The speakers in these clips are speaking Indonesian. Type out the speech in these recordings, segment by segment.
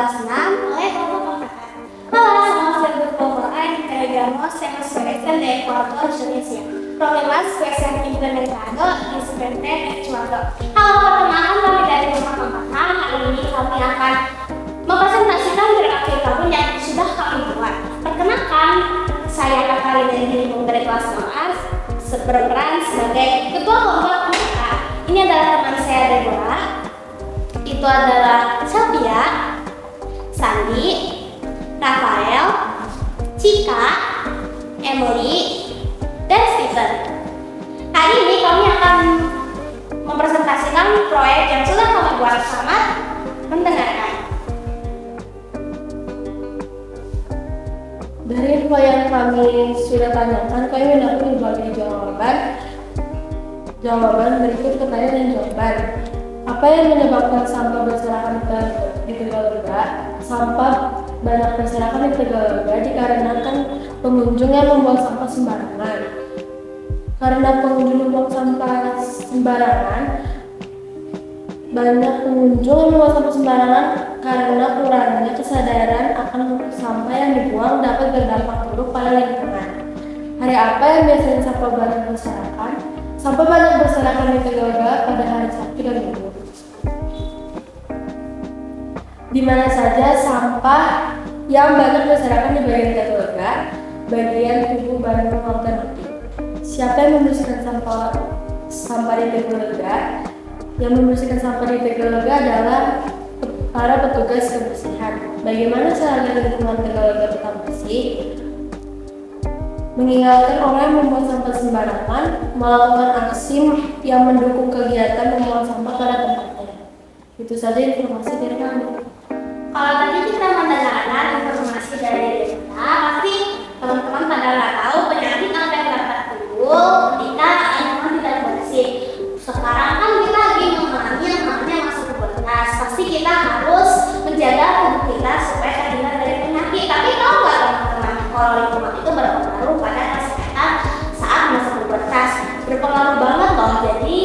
kelas 6 oleh kelompok angkatan. Halo, somos del grupo A y entregamos temas proyectos de Ecuador, Indonesia. Problemas que se han implementado di Supernet Ecuador. Halo, perkenalkan kami dari kelompok angkatan. Hari ini kami akan mempresentasikan berbagai tabel yang sudah kami buat. Perkenalkan, saya Kakak dari kelas 6A berperan sebagai ketua kelompok angkatan. Ini adalah teman saya Deborah. Itu adalah Sabia, Sandi, Rafael, Cika, Emily, dan Steven. Hari ini kami akan mempresentasikan proyek yang sudah kami buat. Selamat mendengarkan. Dari info yang kami sudah tanyakan, kami mendapat berbagai jawaban berikut pertanyaan dan jawaban. Apa yang menyebabkan sampah berserakan di Tegalega? Sampah banyak berserakan di Tegalega dikarenakan pengunjung yang membuang sampah sembarangan. Karena pengunjung membuang sampah sembarangan, banyak pengunjung yang membuang sampah sembarangan karena kurangnya kesadaran akan sampah yang dibuang dapat berdampak buruk pada lingkungan. Hari apa yang biasanya sampah banyak berserakan? Sampah banyak berserakan di Tegalega pada hari Sabtu dan Minggu. Di mana saja sampah yang banyak berserakan di bagian Tegalega, bagian tubuh Bandung Alternatif. Siapa yang membersihkan sampah di Tegalega? Yang membersihkan sampah di Tegalega adalah para petugas kebersihan. Bagaimana cara agar lingkungan Tegalega tetap bersih? Mengingatkan orang yang membuang sampah sembarangan, melakukan aksi yang mendukung kegiatan membuang sampah pada tempatnya. Itu saja informasi dari kami. Kalau tadi kita mendengarkan informasi dari kita, pasti teman-teman pada nggak tahu penyakit apa yang dapat timbul ketika lingkungan tidak bersih. Sekarang kan kita lagi mengalami yang namanya masa pubertas. Pasti kita harus menjaga tubuh kita supaya terhindar dari penyakit. Tapi tahu nggak teman-teman, kalau lingkungan itu berpengaruh pada kesehatan saat masa pubertas? Berpengaruh banget loh. Jadi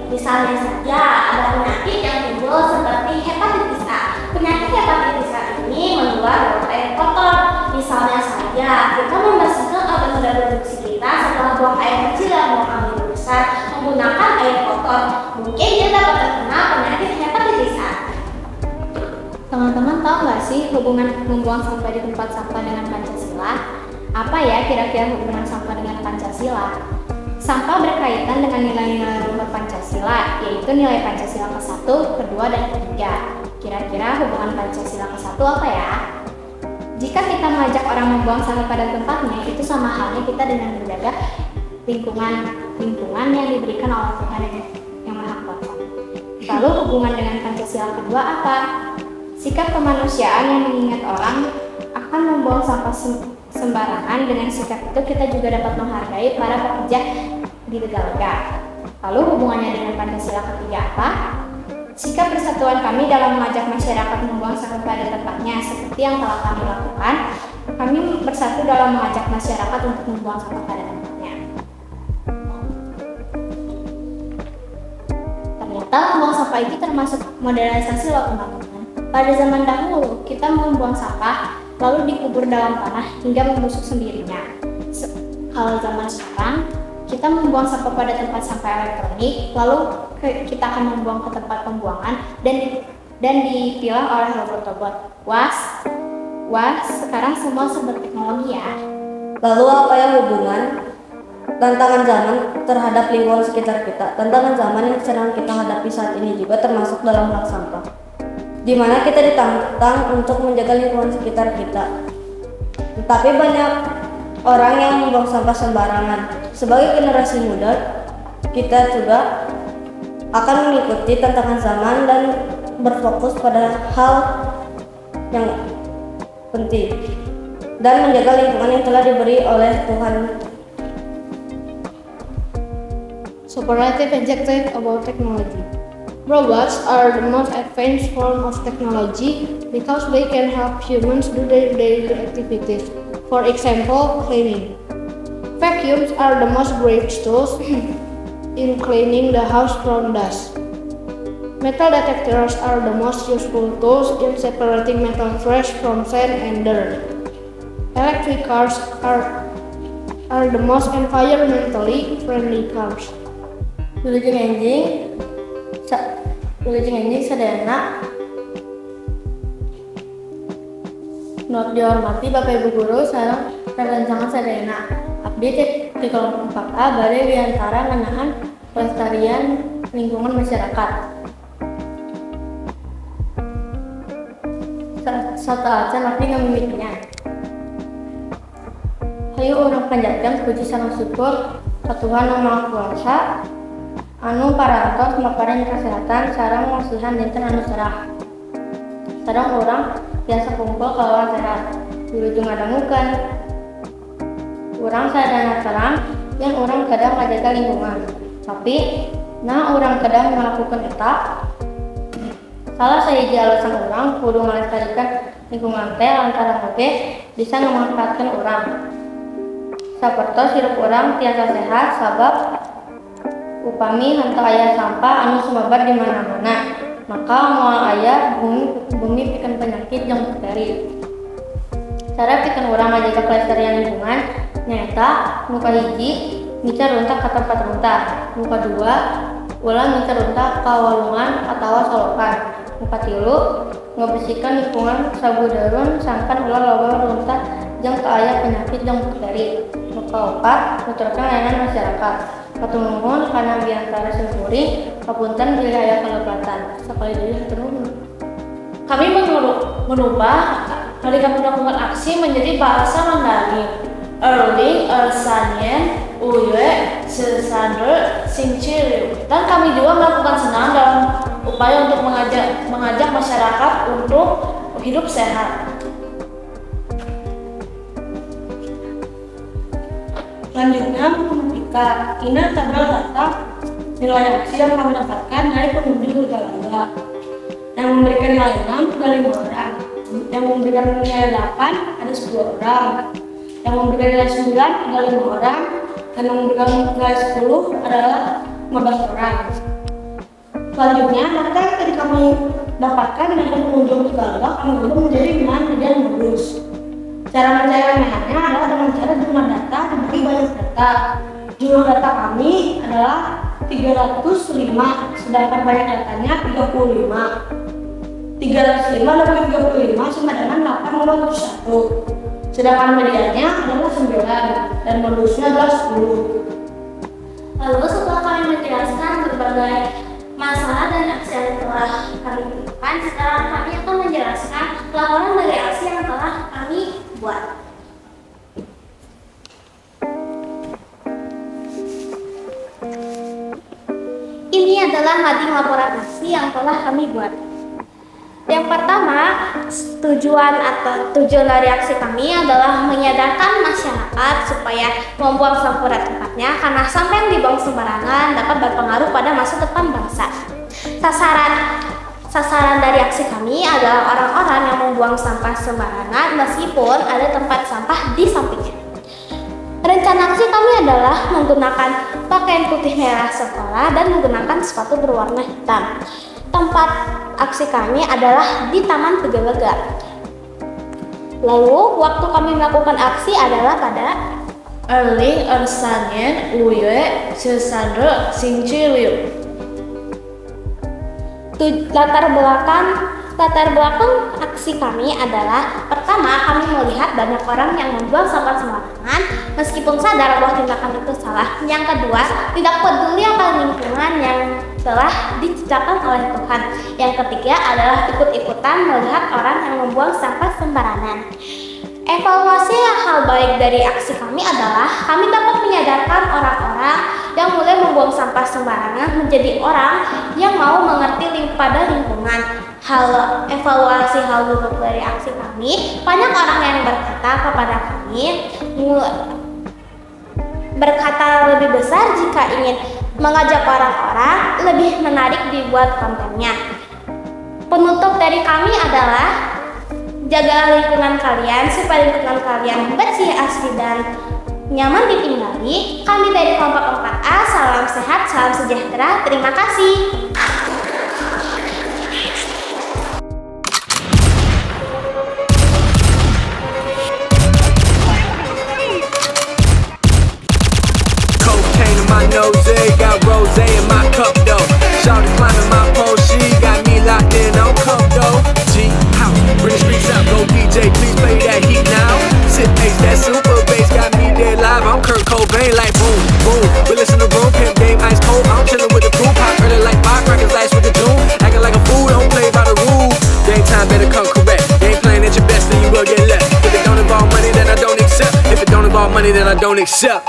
misalnya saja ada penyakit yang timbul seperti hepatitis A. Penyakit hepatitis A ini menular lewat air kotor. Misalnya saja kita membersihkan organ reproduksi kita setelah buang air kecil dan buang air besar menggunakan air kotor, mungkin kita dapat terkena penyakit hepatitis A. Teman-teman tahu nggak sih hubungan membuang sampah di tempat sampah dengan Pancasila? Apa ya kira-kira hubungan sampah dengan Pancasila? Sampah berkaitan dengan nilai-nilai luhur Pancasila, yaitu nilai Pancasila ke-1, ke-2, dan ke-3. Kira-kira hubungan Pancasila ke-1 apa ya? Jika kita mengajak orang membuang sampah pada tempatnya, itu sama halnya kita dengan menjaga lingkungan yang diberikan oleh Tuhan yang Maha Kuasa. Lalu hubungan dengan Pancasila kedua apa? Sikap kemanusiaan yang mengingat orang akan membuang sampah sembarangan. Dengan sikap itu kita juga dapat menghargai para pekerja di Tegalega. Lalu hubungannya dengan Pancasila ketiga apa? Sikap persatuan kami dalam mengajak masyarakat membuang sampah pada tempatnya. Seperti yang telah kami lakukan, kami bersatu dalam mengajak masyarakat untuk membuang sampah pada tempatnya. Ternyata membuang sampah itu termasuk modernisasi loh teman-teman. Pada zaman dahulu, kita membuang sampah lalu dikubur dalam tanah hingga membusuk sendirinya. Kalau zaman sekarang, kita membuang sampah pada tempat sampah elektronik, lalu kita akan membuang ke tempat pembuangan dan dipilah oleh robot-robot. Wah, sekarang semua serba teknologi ya. Lalu apa yang hubungan tantangan zaman terhadap lingkungan sekitar kita? Tantangan zaman yang sedang kita hadapi saat ini juga termasuk dalam hal sampah, di mana kita ditantang untuk menjaga lingkungan sekitar kita. Tetapi banyak orang yang membuang sampah sembarangan. Sebagai generasi muda, kita juga akan mengikuti tantangan zaman dan berfokus pada hal yang penting dan menjaga lingkungan yang telah diberi oleh Tuhan. Superlative adjective about technology. Robots are the most advanced form of technology because they can help humans do their daily activities. For example, cleaning. Vacuums are the most great tools in cleaning the house from dust. Metal detectors are the most useful tools in separating metal trash from sand and dirt. Electric cars are the most environmentally friendly cars. Wilujeng enjing sadayana not dihormati Bapak Ibu Guru sareng rerencangan sadayana. Abdi di kelompok 4A bade wiantara ngeunaan pelestarian lingkungan masyarakat. Satu acan abdi ngamimitinya. Hayu urang panjatkeun puji sareng syukur ka Tuhan Anu Maha Kuasa anu parantos maparing kesehatan sareng ngasihan dinten anu cerah. Sareng urang biasa kumpul kalawan sehat. Wilujeng ngadangukeun urang sadayana terang yang urang kadang ngajaga lingkungan. Tapi urang kadang melakukan eta salah sahiji alasan urang kudu ngalestarikan lingkungan teh lantaran oge bisa memanfaatkan urang. Sapertos hirup urang tiasa sehat sabab upami henteu aya sampah anu sumebar di mana-mana, maka moal aya bumi pikeun penyakit jeung bakteri. Cara pikeun urang ngajaga kelestarian lingkungan nyaeta nu kahiji micar runtak ka tempat runtah, nu kadua ulah micar runtak ka walungan atawa solokan, nu katilu ngabersihkeun lingkungan sabudaeun sangkan ulah loba runtah jeung teu aya penyakit jeung bakteri. Nu kaopat nuturkeun layanan masyarakat. Hatur nuhun kana biantara simkuring kapunten bilih aya kalebatan. Sakali deui hatur nuhun. Kami merubah nalika melakukan aksi menjadi bahasa Mandarin. Erling, Ersanien, Uyue, Sesander, Singciliu. Dan kami juga melakukan senam dalam upaya untuk mengajak masyarakat untuk hidup sehat. Selanjutnya, menghentikan ini adalah data nilai aksi yang kami dapatkan dari pengunjung Galangga. Yang memberikan nilai 6 ada 5 orang, yang memberikan nilai 8 ada 10 orang, yang memberikan nilai 9 ada 5 orang, dan yang memberikan nilai 10 adalah 15 orang. Selanjutnya, data yang tadi kami dapatkan dari pengunjung Galangga kami ubah menjadi 5 dan modus. Cara mencari adalah dengan cara jumlah data diberi banyak data. Jumlah data kami adalah 305, sedangkan banyak datanya 35. 305 lebih 35 sama dengan 8,1. Sedangkan mediannya adalah 9 dan modusnya adalah 10. Lalu setelah kami menjelaskan berbagai masalah dan aksi yang telah kami lakukan, sekarang kami akan menjelaskan laporan dari aksi yang telah kami buat. Ini adalah mading laporan aksi yang telah kami buat. Yang pertama, tujuan dari aksi kami adalah menyadarkan masyarakat supaya membuang sampah pada tempatnya, karena sampah yang dibuang sembarangan dapat berpengaruh pada masa depan bangsa. Sasaran dari aksi kami adalah orang-orang yang membuang sampah sembarangan meskipun ada tempat sampah di sampingnya. Rencana aksi kami adalah menggunakan pakaian putih merah sekolah dan menggunakan sepatu berwarna hitam. Tempat aksi kami adalah di Taman Tegalega. Lalu waktu kami melakukan aksi adalah pada Erling, Ersanien, Uyue, Sesander, Singciliu. Latar belakang aksi kami adalah, pertama, kami melihat banyak orang yang membuang sampah sembarangan meskipun sadar bahwa tindakan itu salah. Yang kedua, tidak peduli akan lingkungan yang telah diciptakan oleh Tuhan. Yang ketiga adalah ikut-ikutan melihat orang yang membuang sampah sembarangan. Evaluasi hal baik dari aksi kami adalah kami dapat menyadarkan orang-orang yang mulai membuang sampah sembarangan menjadi orang yang mau mengerti pada lingkungan. Evaluasi hal buruk dari aksi kami, banyak orang yang berkata kepada kami berkata lebih besar jika ingin mengajak orang-orang lebih menarik dibuat kontennya. Penutup dari kami adalah jagalah lingkungan kalian supaya lingkungan kalian bersih, asri, dan nyaman ditinggali. Kami dari kelompok 4A, salam sehat, salam sejahtera. Terima kasih. DJ, please play that heat now. Sit bass, that super bass got me dead live. I'm Kurt Cobain, like boom, boom. We listen to room, pimp game, ice cold. I'm chillin' with the crew, pop early like firecrackers, last with the doom. Acting like a fool, don't play by the rules. Game time better come correct. Game playing at your best, then you will get left. If it don't involve money, then I don't accept. If it don't involve money, then I don't accept.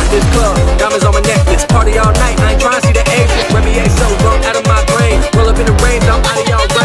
This club, diamonds on my necklace, party all night. I ain't tryna see the exit. Remy so drunk out of my brain. Roll up in the rain, I'm out of y'all.